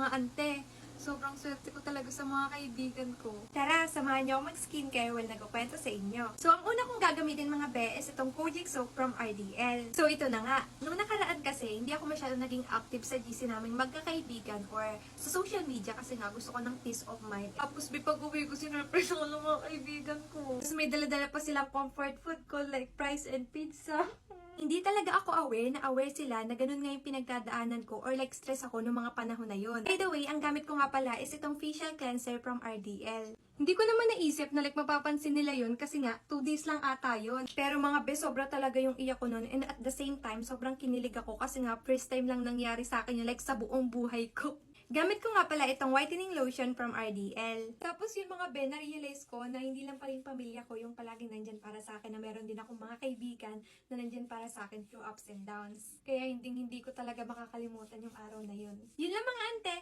Mga ante, sobrang swerte ko talaga sa mga kaibigan ko. Tara, samahan niyo ako mag-skincare while nagkukwento sa inyo. So, ang una kong gagamitin mga be is itong Kojic Soap from RDL. So, ito na nga. Nung nakaraan kasi, hindi ako masyado naging active sa GC naming magkakaibigan or sa social media kasi nga gusto ko ng peace of mind. Tapos, pag uwi ko, sinurpresa ko ng mga kaibigan ko. Tapos may dala-dala pa silang comfort food ko like fries and pizza. Hindi talaga ako aware sila na ganun nga yung pinagdadaanan ko or like stress ako noong mga panahon na yun. By the way, ang gamit ko nga pala is itong facial cleanser from RDL. Hindi ko naman naisip na like mapapansin nila yun kasi nga 2 days lang ata yun. Pero mga be, sobra talaga yung iyak ko nun and at the same time, sobrang kinilig ako kasi nga first time lang nangyari sa akin yun like sa buong buhay ko. Gamit ko nga pala itong whitening lotion from RDL. Tapos yung mga be, na-realize ko na hindi lang pala yung pamilya ko yung palaging nandyan para sa akin, na meron din akong mga kaibigan na nandyan para sa akin through ups and downs. Kaya hindi ko talaga makakalimutan yung araw na yun. Yun lang mga ante!